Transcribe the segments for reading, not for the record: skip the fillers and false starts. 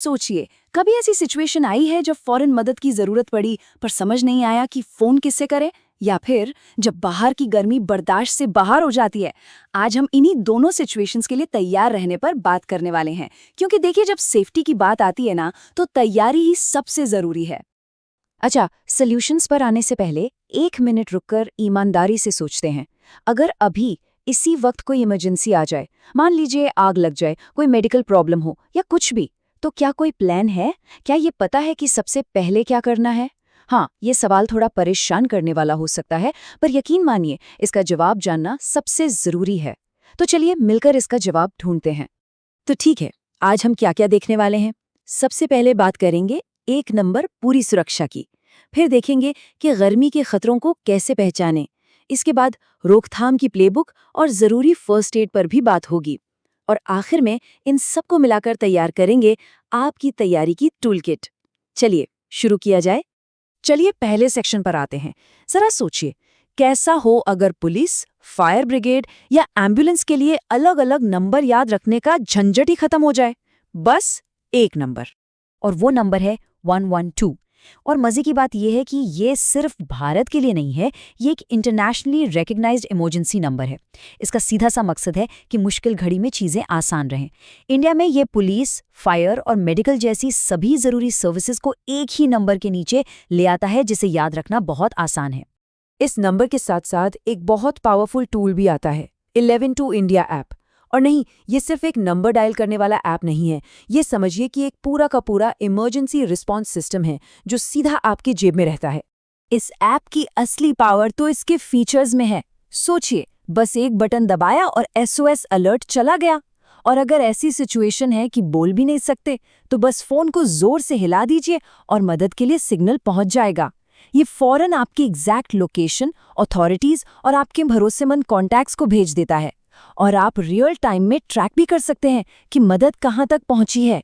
सोचिए, कभी ऐसी सिचुएशन आई है जब फौरन मदद की जरूरत पड़ी पर समझ नहीं आया कि फोन किससे करें, या फिर जब बाहर की गर्मी बर्दाश्त से बाहर हो जाती है। आज हम इन्हीं दोनों सिचुएशंस के लिए तैयार रहने पर बात करने वाले हैं, क्योंकि देखिए, जब सेफ्टी की बात आती है ना, तो तैयारी ही सबसे जरूरी है। अच्छा, सॉल्यूशंस पर आने से पहले 1 मिनट रुककर ईमानदारी से सोचते हैं। अगर अभी इसी वक्त कोई इमरजेंसी आ जाए, मान लीजिए आग लग जाए, कोई मेडिकल प्रॉब्लम हो या कुछ भी, तो क्या कोई प्लान है? क्या ये पता है कि सबसे पहले क्या करना है? हाँ, ये सवाल थोड़ा परेशान करने वाला हो सकता है, पर यकीन मानिए, इसका जवाब जानना सबसे जरूरी है। तो चलिए मिलकर इसका जवाब ढूंढते हैं। तो ठीक है, आज हम क्या क्या देखने वाले हैं। सबसे पहले बात करेंगे 1 नंबर पूरी सुरक्षा की। फिर देखेंगे कि गर्मी के खतरों को कैसे पहचानें। इसके बाद रोकथाम की प्लेबुक और ज़रूरी फर्स्ट एड पर भी बात होगी। और आखिर में इन सबको मिलाकर तैयार करेंगे आपकी तैयारी की टूल किट। चलिए शुरू किया जाए। चलिए पहले सेक्शन पर आते हैं। जरा सोचिए, कैसा हो अगर पुलिस, फायर ब्रिगेड या एम्बुलेंस के लिए अलग अलग नंबर याद रखने का झंझट ही खत्म हो जाए। बस 1 नंबर, और वो नंबर है 112। और मजे की बात यह है कि ये सिर्फ भारत के लिए नहीं है, ये एक इंटरनेशनली रिकग्नाइज्ड इमरजेंसी नंबर है। इसका सीधा सा मकसद है कि मुश्किल घड़ी में चीजें आसान रहें। इंडिया में ये पुलिस, फायर और मेडिकल जैसी सभी जरूरी सर्विसेज को एक ही नंबर के नीचे ले आता है, जिसे याद रखना बहुत आसान है। इस नंबर के साथ साथ एक बहुत पावरफुल टूल भी आता है, 11 इंडिया ऐप। और नहीं, ये सिर्फ एक नंबर डायल करने वाला ऐप नहीं है, ये समझिए कि एक पूरा का पूरा इमरजेंसी रिस्पॉन्स सिस्टम है जो सीधा आपकी जेब में रहता है। इस ऐप की असली पावर तो इसके फीचर्स में है। सोचिए, बस एक बटन दबाया और SOS अलर्ट चला गया। और अगर ऐसी सिचुएशन है कि बोल भी नहीं सकते, तो बस फोन को जोर से हिला दीजिए और मदद के लिए सिग्नल पहुंच जाएगा। ये फौरन आपकी एग्जैक्ट लोकेशन, अथॉरिटीज और आपके भरोसेमंद कॉन्टैक्ट्स को भेज देता है। और आप रियल टाइम में ट्रैक भी कर सकते हैं कि मदद कहां तक पहुंची है।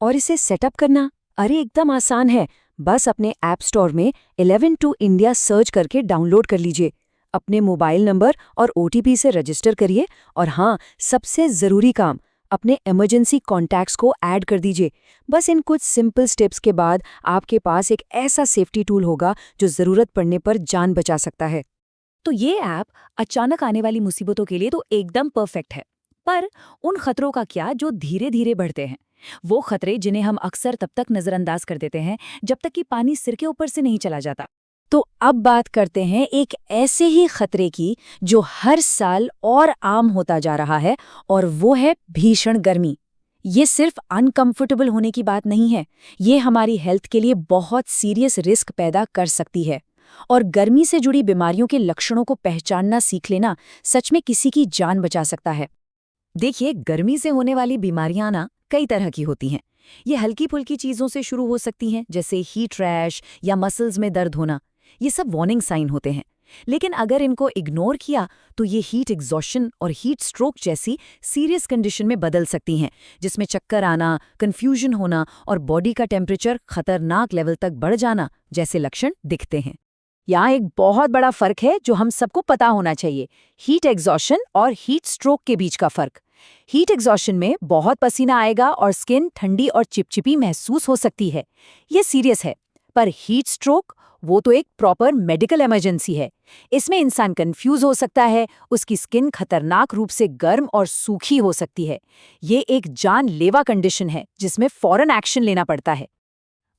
और इसे सेटअप करना, अरे एकदम आसान है। बस अपने ऐप स्टोर में 11 इंडिया सर्च करके डाउनलोड कर लीजिए। अपने मोबाइल नंबर और OTP से रजिस्टर करिए। और हाँ, सबसे ज़रूरी काम, अपने इमरजेंसी कॉन्टैक्ट्स को ऐड कर दीजिए। बस इन कुछ सिंपल स्टेप्स के बाद आपके पास एक ऐसा सेफ्टी टूल होगा जो ज़रूरत पड़ने पर जान बचा सकता है। तो ये ऐप अचानक आने वाली मुसीबतों के लिए तो एकदम परफेक्ट है। पर उन खतरों का क्या जो धीरे धीरे बढ़ते हैं? वो खतरे जिन्हें हम अक्सर तब तक नजरअंदाज कर देते हैं जब तक कि पानी सिर के ऊपर से नहीं चला जाता। तो अब बात करते हैं एक ऐसे ही खतरे की जो हर साल और आम होता जा रहा है, और वो है भीषण गर्मी। ये सिर्फ अनकंफर्टेबल होने की बात नहीं है, ये हमारी हेल्थ के लिए बहुत सीरियस रिस्क पैदा कर सकती है। और गर्मी से जुड़ी बीमारियों के लक्षणों को पहचानना सीख लेना सच में किसी की जान बचा सकता है। देखिए, गर्मी से होने वाली बीमारियां ना कई तरह की होती हैं। ये हल्की फुल्की चीजों से शुरू हो सकती हैं, जैसे हीट रैश या मसल्स में दर्द होना। ये सब वार्निंग साइन होते हैं। लेकिन अगर इनको इग्नोर किया तो ये हीट एग्जॉशन और हीट स्ट्रोक जैसी सीरियस कंडीशन में बदल सकती हैं, जिसमें चक्कर आना, कंफ्यूजन होना और बॉडी का टेम्परेचर खतरनाक लेवल तक बढ़ जाना जैसे लक्षण दिखते हैं। यहाँ एक बहुत बड़ा फर्क है जो हम सबको पता होना चाहिए, हीट एग्जॉशन और हीट स्ट्रोक के बीच का फर्क। हीट एग्जॉशन में बहुत पसीना आएगा और स्किन ठंडी और चिपचिपी महसूस हो सकती है, ये सीरियस है। पर हीट स्ट्रोक, वो तो एक प्रॉपर मेडिकल इमरजेंसी है। इसमें इंसान कंफ्यूज हो सकता है, उसकी स्किन खतरनाक रूप से गर्म और सूखी हो सकती है। ये एक जानलेवा कंडीशन है जिसमें फौरन एक्शन लेना पड़ता है।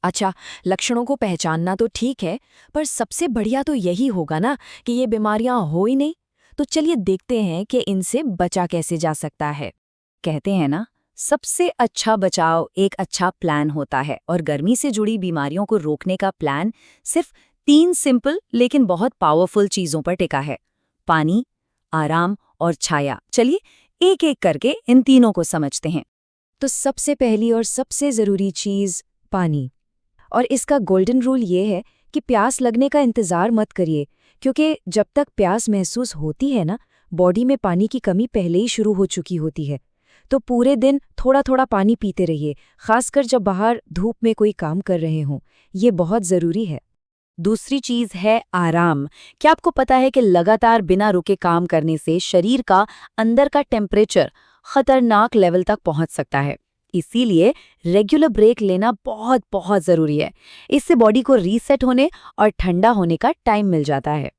अच्छा, लक्षणों को पहचानना तो ठीक है, पर सबसे बढ़िया तो यही होगा ना कि ये बीमारियां हो ही नहीं। तो चलिए देखते हैं कि इनसे बचा कैसे जा सकता है। कहते हैं ना, सबसे अच्छा बचाव एक अच्छा प्लान होता है, और गर्मी से जुड़ी बीमारियों को रोकने का प्लान सिर्फ 3 सिंपल लेकिन बहुत पावरफुल चीजों पर टिका है: पानी, आराम और छाया। चलिए एक एक करके इन तीनों को समझते हैं। तो सबसे पहली और सबसे जरूरी चीज पानी। और इसका गोल्डन रूल ये है कि प्यास लगने का इंतज़ार मत करिए, क्योंकि जब तक प्यास महसूस होती है ना, बॉडी में पानी की कमी पहले ही शुरू हो चुकी होती है। तो पूरे दिन थोड़ा थोड़ा पानी पीते रहिए, खासकर जब बाहर धूप में कोई काम कर रहे हों। ये बहुत ज़रूरी है। दूसरी चीज़ है आराम। क्या आपको पता है कि लगातार बिना रुके काम करने से शरीर का अंदर का टेम्परेचर खतरनाक लेवल तक पहुंच सकता है? इसीलिए रेगुलर ब्रेक लेना बहुत बहुत ज़रूरी है। इससे बॉडी को रीसेट होने और ठंडा होने का टाइम मिल जाता है।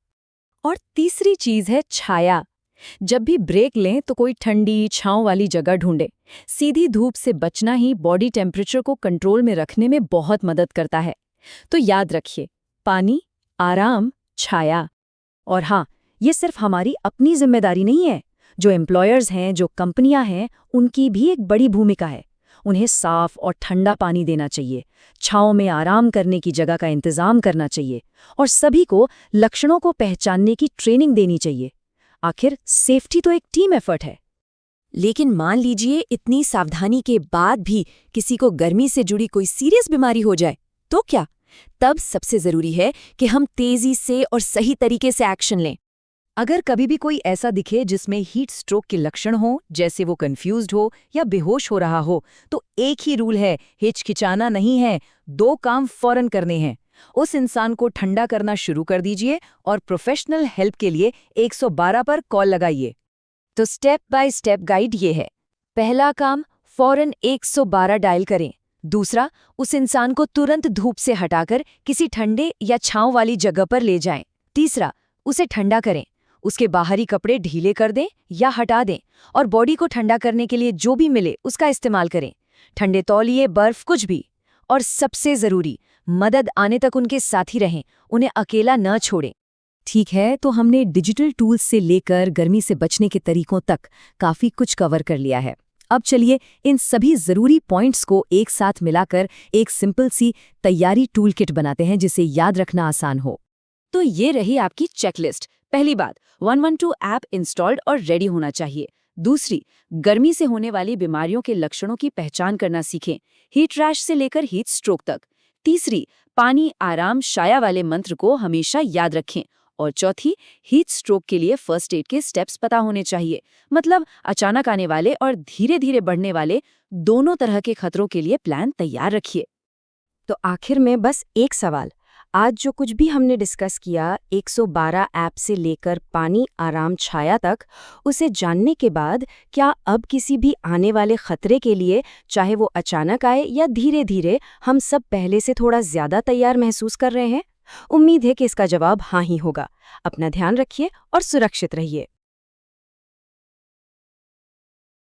और तीसरी चीज़ है छाया। जब भी ब्रेक लें तो कोई ठंडी छांव वाली जगह ढूंढें। सीधी धूप से बचना ही बॉडी टेम्परेचर को कंट्रोल में रखने में बहुत मदद करता है। तो याद रखिए, पानी, आराम, छाया। और हाँ, ये सिर्फ हमारी अपनी जिम्मेदारी नहीं है। जो एम्प्लॉयर्स हैं, जो कंपनियां हैं, उनकी भी एक बड़ी भूमिका है। उन्हें साफ और ठंडा पानी देना चाहिए, छांव में आराम करने की जगह का इंतजाम करना चाहिए और सभी को लक्षणों को पहचानने की ट्रेनिंग देनी चाहिए। आखिर सेफ्टी तो एक टीम एफर्ट है। लेकिन मान लीजिए इतनी सावधानी के बाद भी किसी को गर्मी से जुड़ी कोई सीरियस बीमारी हो जाए, तो क्या? तब सबसे जरूरी है कि हम तेजी से और सही तरीके से एक्शन लें। अगर कभी भी कोई ऐसा दिखे जिसमें हीट स्ट्रोक के लक्षण हो, जैसे वो कंफ्यूज्ड हो या बेहोश हो रहा हो, तो एक ही रूल है, हिचकिचाना नहीं है, 2 काम फौरन करने हैं। उस इंसान को ठंडा करना शुरू कर दीजिए और प्रोफेशनल हेल्प के लिए 112 पर कॉल लगाइए। तो स्टेप बाय स्टेप गाइड ये है। पहला काम, फौरन 112 डायल करें। दूसरा, उस इंसान को तुरंत धूप से हटाकर किसी ठंडे या छांव वाली जगह पर ले जाएं। तीसरा, उसे ठंडा करें। उसके बाहरी कपड़े ढीले कर दें या हटा दें और बॉडी को ठंडा करने के लिए जो भी मिले उसका इस्तेमाल करें। ठंडे तौलिए, बर्फ, कुछ भी। और सबसे ज़रूरी, मदद आने तक उनके साथ ही रहें, उन्हें अकेला न छोड़ें। ठीक है, तो हमने डिजिटल टूल्स से लेकर गर्मी से बचने के तरीकों तक काफ़ी कुछ कवर कर लिया है। अब चलिए इन सभी ज़रूरी पॉइंट्स को एक साथ मिलाकर एक सिंपल सी तैयारी टूल किट बनाते हैं जिसे याद रखना आसान हो। तो ये रही आपकी चेकलिस्ट। पहली बात, 112 ऐप इंस्टॉल्ड और रेडी होना चाहिए। दूसरी, गर्मी से होने वाली बीमारियों के लक्षणों की पहचान करना सीखें, हीट रैश से लेकर हीट स्ट्रोक तक। तीसरी, पानी, आराम, छाया वाले मंत्र को हमेशा याद रखें। और चौथी, हीट स्ट्रोक के लिए फर्स्ट एड के स्टेप्स पता होने चाहिए। मतलब अचानक आने वाले और धीरे धीरे बढ़ने वाले दोनों तरह के खतरों के लिए प्लान तैयार रखिए। तो आखिर में बस एक सवाल, आज जो कुछ भी हमने डिस्कस किया 112 ऐप से लेकर पानी, आराम, छाया तक, उसे जानने के बाद क्या अब किसी भी आने वाले खतरे के लिए, चाहे वो अचानक आए या धीरे धीरे, हम सब पहले से थोड़ा ज्यादा तैयार महसूस कर रहे हैं? उम्मीद है कि इसका जवाब हाँ ही होगा। अपना ध्यान रखिए और सुरक्षित रहिए।